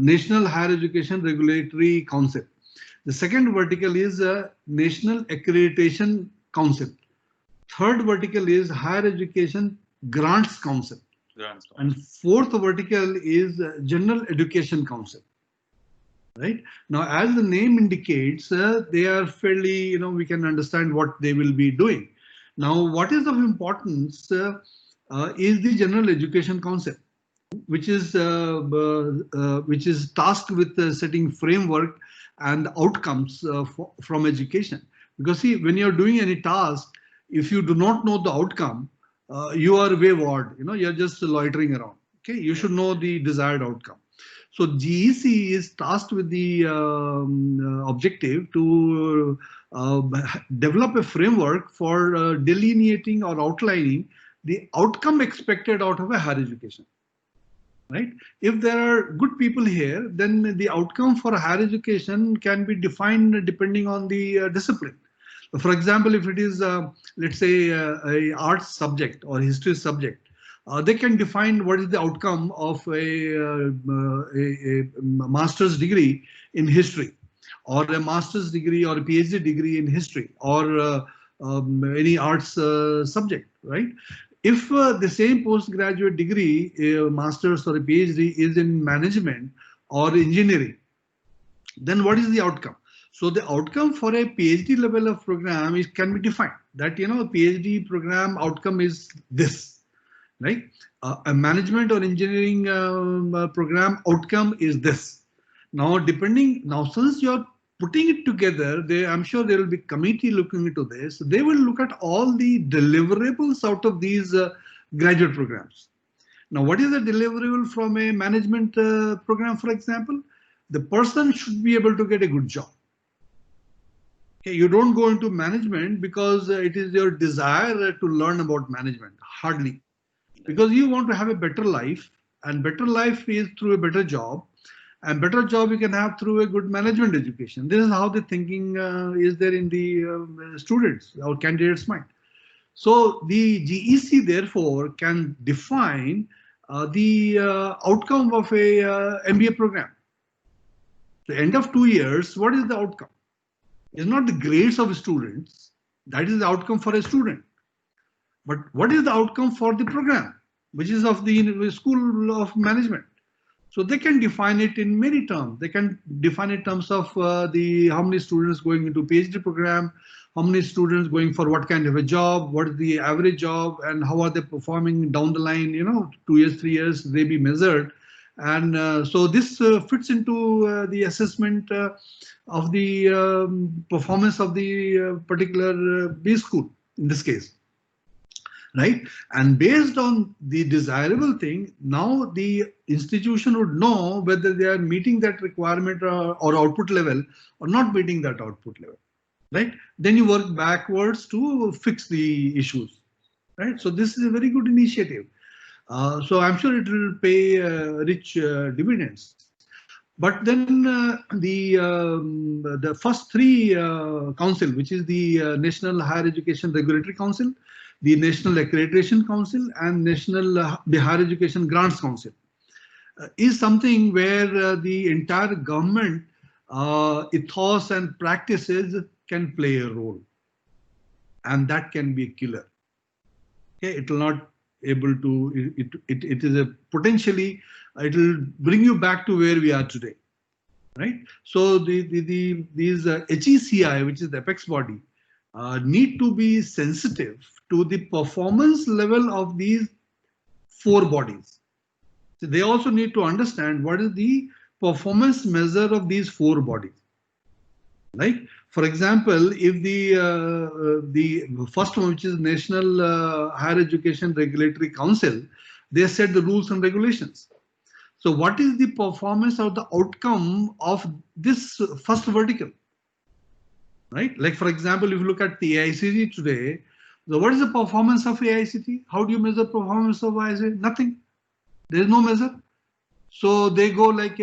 National Higher Education Regulatory Council. The second vertical is National Accreditation Council. Third vertical is Higher Education Grants Council. And fourth vertical is General Education Council. Right now, as the name indicates, they are fairly, we can understand what they will be doing. Now, what is of importance is the General Education Council, which is tasked with setting framework and outcomes from education. Because see, when you're doing any task, if you do not know the outcome, you are wayward, you're just loitering around. Okay, you should know the desired outcome. So GEC is tasked with the objective to develop a framework for delineating or outlining the outcome expected out of a higher education. Right? If there are good people here, then the outcome for higher education can be defined depending on the discipline. For example, if it is, let's say, a arts subject or history subject, they can define what is the outcome of a master's degree in history, or a master's degree or a PhD degree in history, or any arts subject, right? If the same postgraduate degree, a master's or a PhD, is in management or engineering, then what is the outcome? So the outcome for a PhD level of program can be defined. That, a PhD program outcome is this, right? A management or engineering program outcome is this. Now, since you're putting it together, I'm sure there will be committee looking into this. They will look at all the deliverables out of these graduate programs. Now, what is the deliverable from a management program, for example? The person should be able to get a good job. Okay, you don't go into management because it is your desire to learn about management, hardly. Because you want to have a better life, and better life is through a better job, and better job you can have through a good management education. This is how the thinking is there in the students or candidates' mind. So the GEC therefore can define the outcome of a MBA program. The end of 2 years, what is the outcome? It's not the grades of students, that is the outcome for a student. But what is the outcome for the program, which is of the School of Management? So they can define it in many terms. They can define it in terms of how many students going into PhD program, how many students going for what kind of a job, what is the average job, and how are they performing down the line, 2 years, 3 years, they be measured. And so this fits into the assessment of the performance of the particular B school in this case. Right? And based on the desirable thing, now the institution would know whether they are meeting that requirement or output level or not meeting that output level. Right? Then you work backwards to fix the issues. Right? So this is a very good initiative. So I'm sure it will pay rich dividends. But then the first 3 council, which is the National Higher Education Regulatory Council, the National Accreditation Council, and National Higher Education Grants Council, is something where the entire government ethos and practices can play a role, and that can be a killer. Okay, it will not able to. It is a potentially. It will bring you back to where we are today, right? So these HECI, which is the apex body, need to be sensitive to the performance level of these 4 bodies. So they also need to understand what is the performance measure of these 4 bodies. Like, For example, if the first one, which is National Higher Education Regulatory Council, they set the rules and regulations. So what is the performance or the outcome of this first vertical? Right? Like, for example, if you look at the AICT today, so what is the performance of AICT? How do you measure performance of AICT? Nothing. There is no measure. So they go like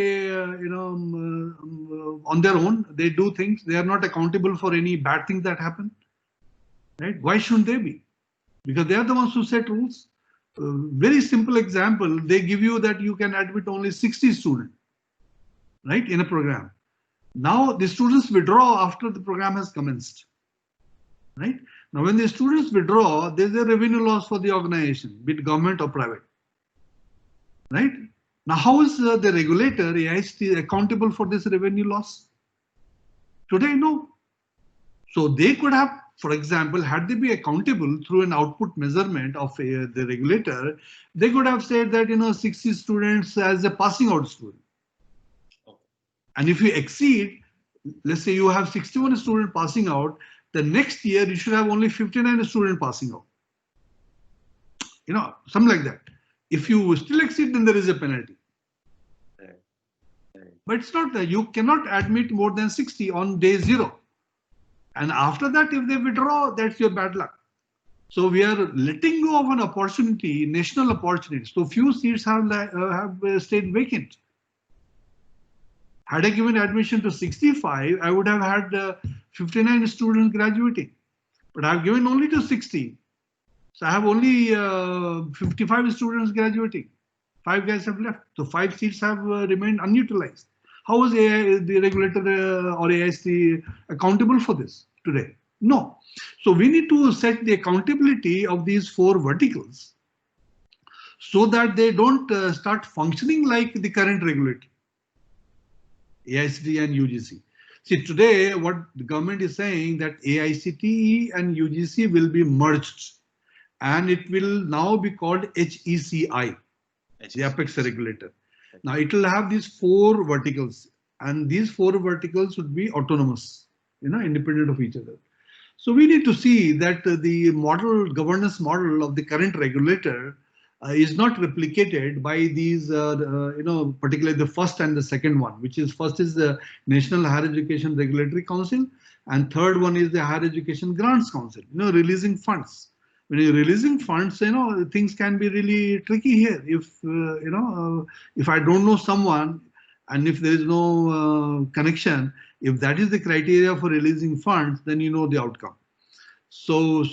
on their own. They do things. They are not accountable for any bad things that happen. Right? Why shouldn't they be? Because they are the ones who set rules. Very simple example. They give you that you can admit only 60 students, right, in a program. Now the students withdraw after the program has commenced. Right? Now, when the students withdraw, there's a revenue loss for the organization, be it government or private. Right? Now, how is the regulator, AICT, accountable for this revenue loss? Today, no. So they could have, for example, had they be accountable through an output measurement of the regulator, they could have said that 60 students as a passing out student. And if you exceed, let's say you have 61 students passing out, the next year you should have only 59 students passing out. Something like that. If you still exceed, then there is a penalty. But it's not that you cannot admit more than 60 on day 0. And after that, if they withdraw, that's your bad luck. So we are letting go of an opportunity, national opportunity. So few seats have stayed vacant. Had I given admission to 65, I would have had 59 students graduating. But I've given only to 60. So I have only 55 students graduating. 5 guys have left. So 5 seats have remained unutilized. How is the regulator or AICT accountable for this today? No. So we need to set the accountability of these 4 verticals so that they don't start functioning like the current regulator, AICT and UGC. See, today what the government is saying that AICTE and UGC will be merged and it will now be called HECI, the apex regulator. Now it will have these 4 verticals and these 4 verticals would be autonomous, independent of each other. So we need to see that the governance model of the current regulator is not replicated by these, particularly the first and the second one, which is first is the National Higher Education Regulatory Council and third one is the Higher Education Grants Council, releasing funds. When you're releasing funds, things can be really tricky here. If I don't know someone and if there is no connection, if that is the criteria for releasing funds, then you know the outcome. So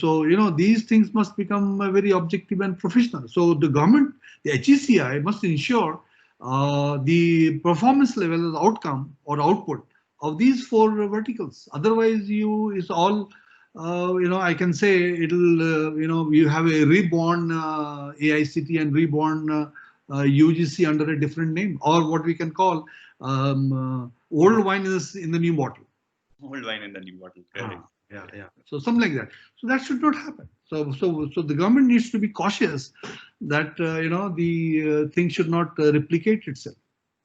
these things must become very objective and professional. So the government, the HECI must ensure the performance level, the outcome or output of these 4 verticals. Otherwise, it's all I can say it'll, you have a reborn AICT and reborn UGC under a different name, or what we can call old wine is in the new bottle. Old wine in the new bottle. Correct. Yeah. So something like that. So that should not happen. So the government needs to be cautious that the thing should not replicate itself.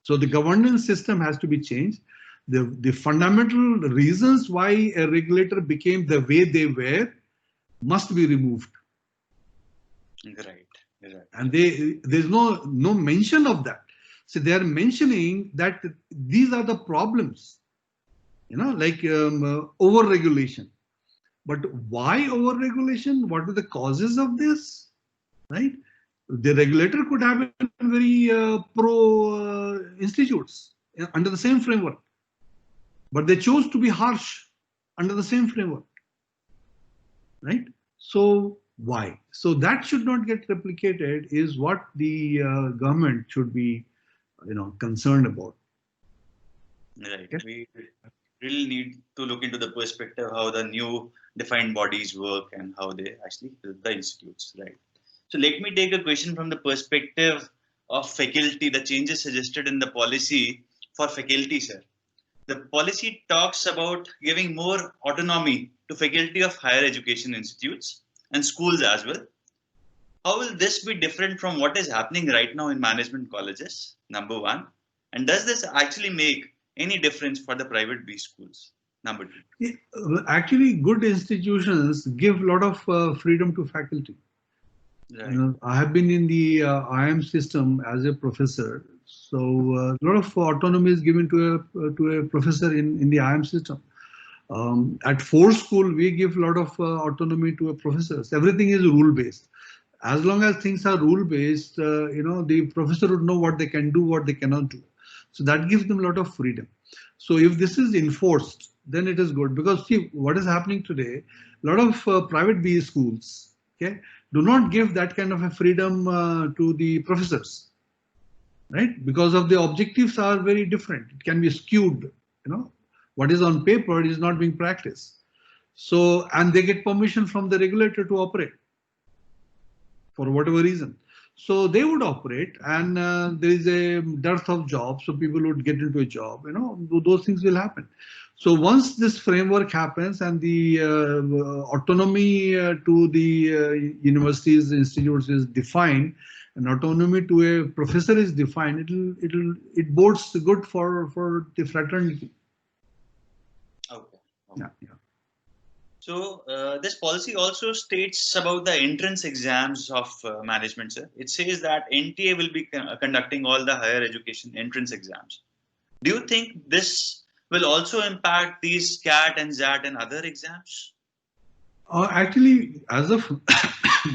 So the governance system has to be changed. The fundamental reasons why a regulator became the way they were must be removed. Right. And there's no mention of that. So they are mentioning that these are the problems, like over-regulation. But why over-regulation? What are the causes of this? Right? The regulator could have been very pro institutes under the same framework. But they chose to be harsh under the same framework, right? So why? So that should not get replicated is what the government should be, concerned about. Right. We really need to look into the perspective how the new defined bodies work and how they actually help the institutes, right? So let me take a question from the perspective of faculty, the changes suggested in the policy for faculty, sir. The policy talks about giving more autonomy to faculty of higher education institutes and schools as well. How will this be different from what is happening right now in management colleges? Number 1. And does this actually make any difference for the private B schools? Number two. Actually, good institutions give a lot of freedom to faculty. Right. I have been in the IIM system as a professor, so a lot of autonomy is given to a professor in the IIM system. At Ford School, we give a lot of autonomy to a professors. Everything is rule based. As long as things are rule based, the professor would know what they can do, what they cannot do. So that gives them a lot of freedom. So if this is enforced, then it is good, because see what is happening today. A lot of private BA schools, okay, do not give that kind of a freedom to the professors, right? Because of the objectives are very different. It can be skewed, what is on paper is not being practiced. So, and they get permission from the regulator to operate for whatever reason. So they would operate, and there is a dearth of jobs, so people would get into a job, those things will happen. So once this framework happens and the autonomy to the universities, institutes is defined, and autonomy to a professor is defined, it bodes good for the fraternity. Okay. Yeah. So this policy also states about the entrance exams of management, sir. It says that NTA will be conducting all the higher education entrance exams. Do you think this will also impact these CAT and ZAT and other exams? Actually, as of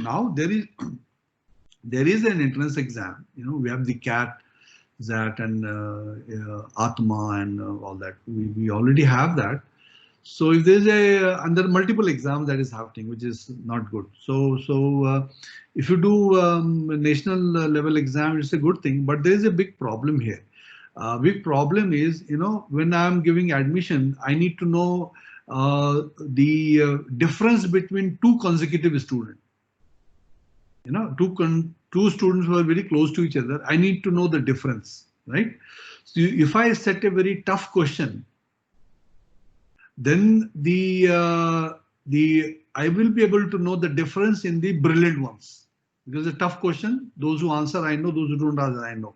now, there is an entrance exam. We have the CAT, ZAT, and Atma and all that. We already have that. So if there's and there are multiple exams that is happening, which is not good. So if you do national level exam, it's a good thing. But there is a big problem here. Big problem is, when I'm giving admission, I need to know the difference between two consecutive students. Two students who are very close to each other. I need to know the difference, right? So if I set a very tough question, then I will be able to know the difference in the brilliant ones. Because a tough question, those who answer I know, those who don't answer I know.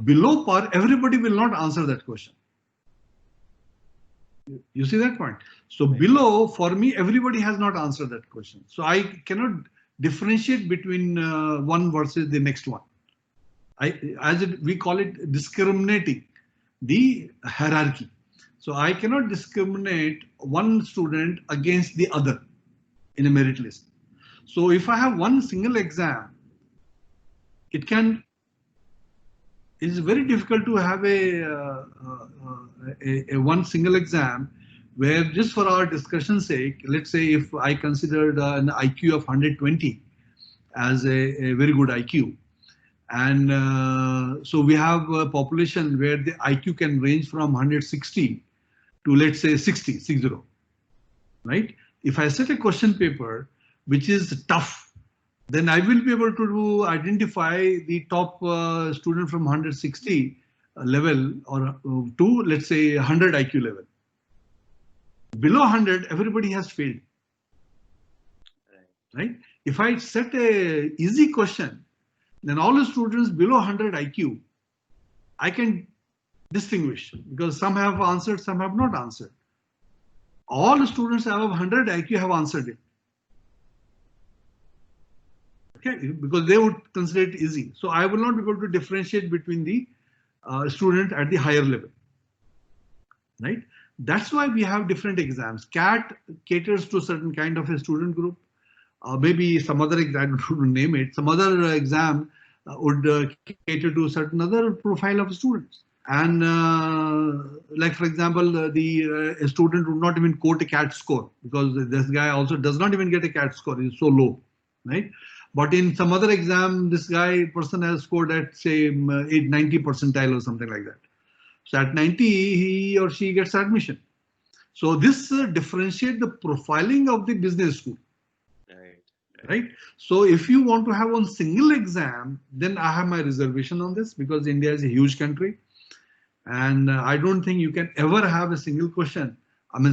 Below par, everybody will not answer that question. You see that point? So below, for me, everybody has not answered that question. So I cannot differentiate between one versus the next one. We call it discriminating the hierarchy. So I cannot discriminate one student against the other in a merit list. So if I have one single exam, it's very difficult to have a one single exam where, just for our discussion's sake, let's say if I considered an IQ of 120 as a very good IQ, and so we have a population where the IQ can range from 160 to, let's say, 60, right? If I set a question paper which is tough, then I will be able to identify the top student from 160 level or to, let's say, 100 IQ level. Below 100, everybody has failed, right? If I set a easy question, then all the students below 100 IQ, I can distinguish, because some have answered, some have not answered. All the students above 100 IQ have answered it. Okay, because they would consider it easy. So I will not be able to differentiate between the student at the higher level, right? That's why we have different exams. CAT caters to a certain kind of a student group. Maybe some other exam, to name it, some other exam would cater to a certain other profile of students. And like, for example, a student would not even quote a CAT score, because this guy also does not even get a CAT score. It's so low, right? But in some other exam, this person has scored at, say, 90 percentile or something like that. So at 90, he or she gets admission. So this differentiates the profiling of the business school. Right? So if you want to have one single exam, then I have my reservation on this, because India is a huge country. And I don't think you can ever have a single question,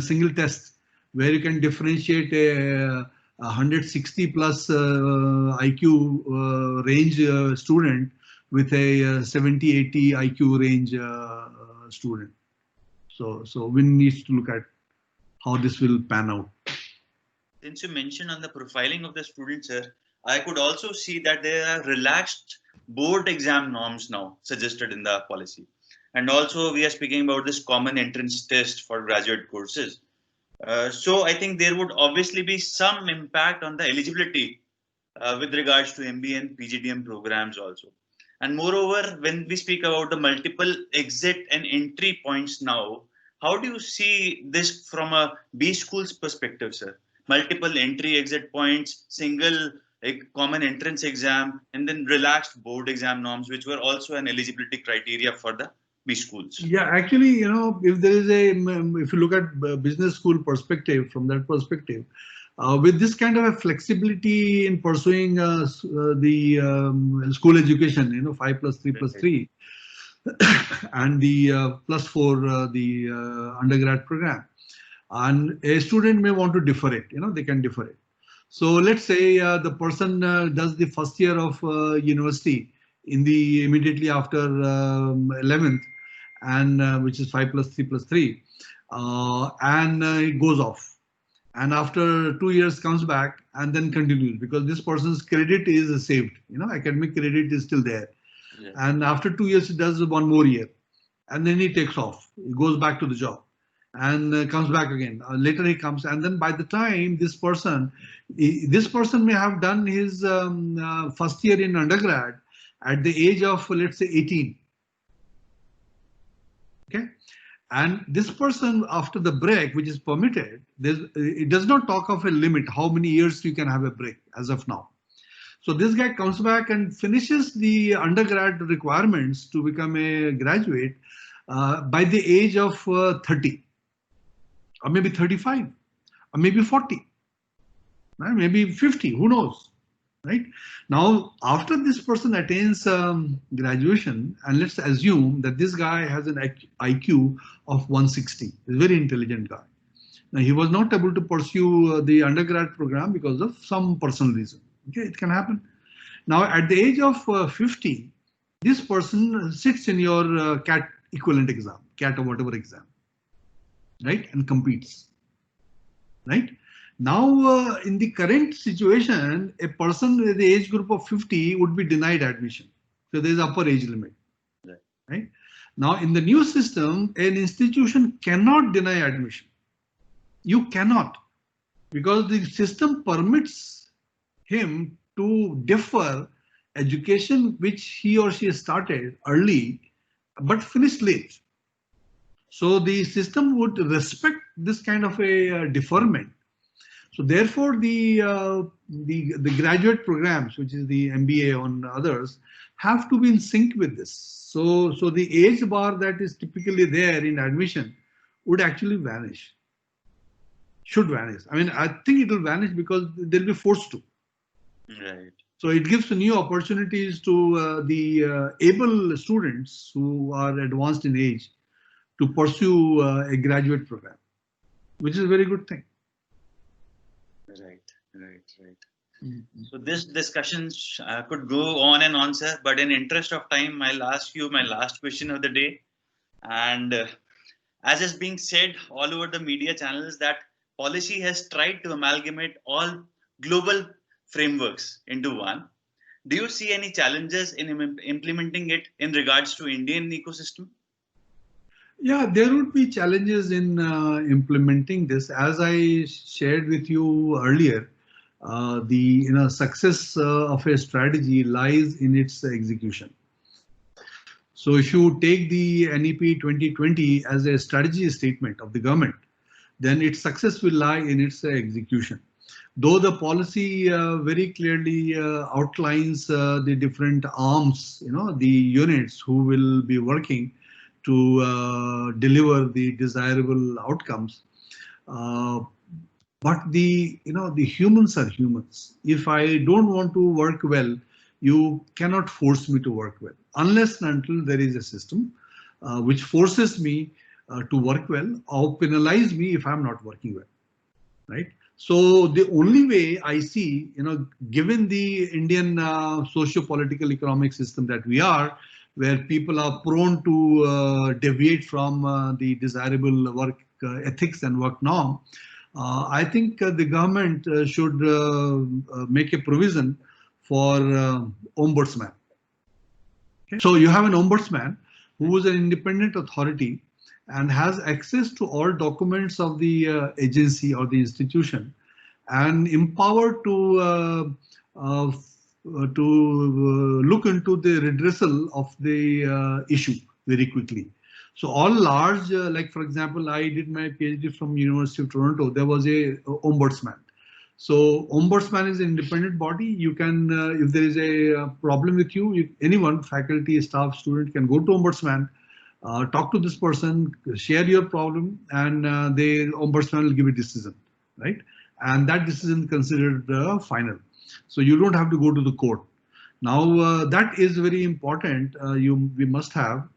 single test, where you can differentiate a 160 plus IQ range student with a 70, 80 IQ range student. So we need to look at how this will pan out. Since you mentioned on the profiling of the students, sir, I could also see that there are relaxed board exam norms now suggested in the policy. And also we are speaking about this common entrance test for graduate courses. So I think there would obviously be some impact on the eligibility with regards to MBA and PGDM programs also. And moreover, when we speak about the multiple exit and entry points now, how do you see this from a B school's perspective, sir? Multiple entry exit points, single common entrance exam, and then relaxed board exam norms, which were also an eligibility criteria for the B schools. Yeah, actually, if there is if you look at business school perspective, from that perspective, with this kind of a flexibility in pursuing the school education, 5 + 3 + 3, and the +4 the undergrad program, and a student may want to defer it, they can defer it. So let's say the person does the first year of university immediately after 11th, and which is 5 + 3 + 3, and it goes off. And after 2 years comes back and then continues, because this person's credit is saved, academic credit is still there. Yeah. And after 2 years, he does 1 more year, and then he takes off, he goes back to the job and comes back again. Later he comes, and then by the time this person may have done his first year in undergrad at the age of, let's say, 18. Okay. And this person, after the break, which is permitted, it does not talk of a limit, how many years you can have a break as of now. So this guy comes back and finishes the undergrad requirements to become a graduate by the age of 30, or maybe 35, or maybe 40, right? Maybe 50, who knows? Right now, after this person attains graduation, and let's assume that this guy has an IQ of 160, he's a very intelligent guy. Now, he was not able to pursue the undergrad program because of some personal reason. Okay, it can happen. Now, at the age of 50, this person sits in your CAT equivalent exam, CAT or whatever exam, right, and competes, right? Now, in the current situation, a person with the age group of 50 would be denied admission. So there is upper age limit, right? Now, in the new system, an institution cannot deny admission. You cannot, because the system permits him to defer education which he or she started early but finished late. So the system would respect this kind of a deferment. So therefore, the graduate programs, which is the MBA on others, have to be in sync with this. So the age bar that is typically there in admission would actually vanish. Should vanish. I mean, I think it will vanish because they'll be forced to. Right. So it gives new opportunities to the able students who are advanced in age to pursue a graduate program, which is a very good thing. Right. Mm-hmm. So this discussion could go on and on, sir, but in interest of time, I'll ask you my last question of the day. And as is being said all over the media channels, that policy has tried to amalgamate all global frameworks into one. Do you see any challenges in implementing it in regards to Indian ecosystem? Yeah, there would be challenges in implementing this. As I shared with you earlier, the success of a strategy lies in its execution. So if you take the NEP 2020 as a strategy statement of the government, then its success will lie in its execution. Though the policy very clearly outlines the different arms, the units who will be working to deliver the desirable outcomes, but the humans are humans. If I don't want to work well, you cannot force me to work well, unless and until there is a system which forces me to work well or penalize me if I'm not working well, right? So the only way I see, given the Indian socio-political economic system that we are, where people are prone to deviate from the desirable work ethics and work norm, I think the government should make a provision for ombudsman. Okay? So you have an ombudsman who is an independent authority and has access to all documents of the agency or the institution, and empowered to look into the redressal of the issue very quickly. So all large, like for example, I did my PhD from University of Toronto. There was a ombudsman. So ombudsman is an independent body. You can, if there is a problem with you, anyone, faculty, staff, student can go to ombudsman, talk to this person, share your problem, and the ombudsman will give a decision, right? And that decision considered final. So you don't have to go to the court. Now that is very important. We must have,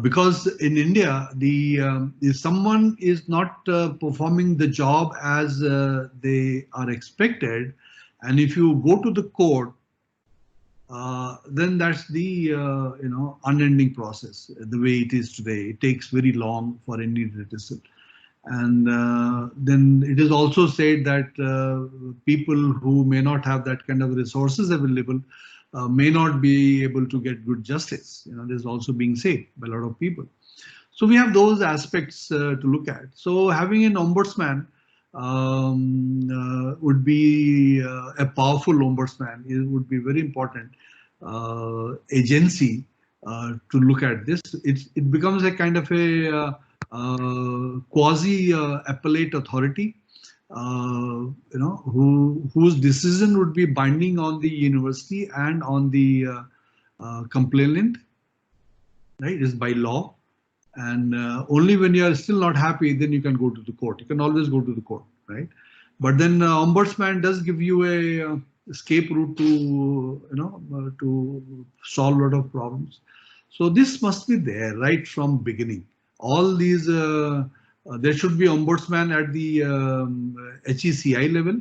because in India, if someone is not performing the job as they are expected, and if you go to the court, then that's the unending process. The way it is today, it takes very long for any redressal. And then it is also said that people who may not have that kind of resources available may not be able to get good justice. This is also being said by a lot of people. So we have those aspects to look at. So having an ombudsman would be a powerful ombudsman. It would be very important agency to look at this. It becomes a kind of a quasi appellate authority, whose decision would be binding on the university and on the complainant, right? It is by law, and only when you are still not happy, then you can go to the court. You can always go to the court, right? But then ombudsman does give you a escape route to to solve a lot of problems. So this must be there right from beginning. All these, there should be ombudsman at the HECI level,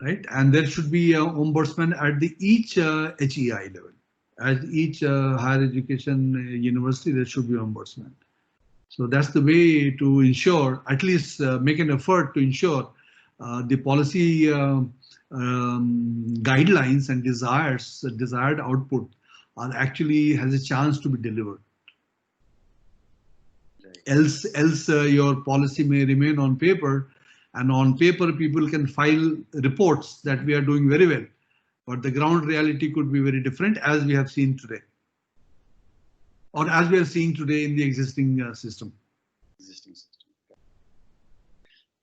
right? And there should be ombudsman at the each HEI level. At each higher education university, there should be ombudsman. So that's the way to ensure, at least make an effort to ensure the policy guidelines and desired output actually has a chance to be delivered. Else your policy may remain on paper, and on paper people can file reports that we are doing very well, but the ground reality could be very different, as we have seen today, or as we are seeing today in the existing system.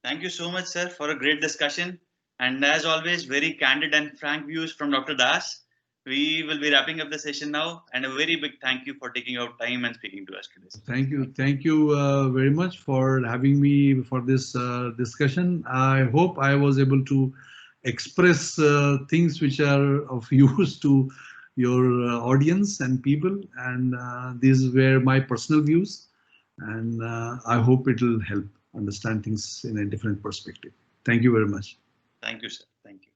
Thank you so much, sir, for a great discussion, and as always, very candid and frank views from Dr. Das. We will be wrapping up the session now, and a very big thank you for taking out time and speaking to us today. Thank you very much for having me for this discussion. I hope I was able to express things which are of use to your audience and people, and these were my personal views, and I hope it will help understand things in a different perspective. Thank you very much. Thank you, sir. Thank you.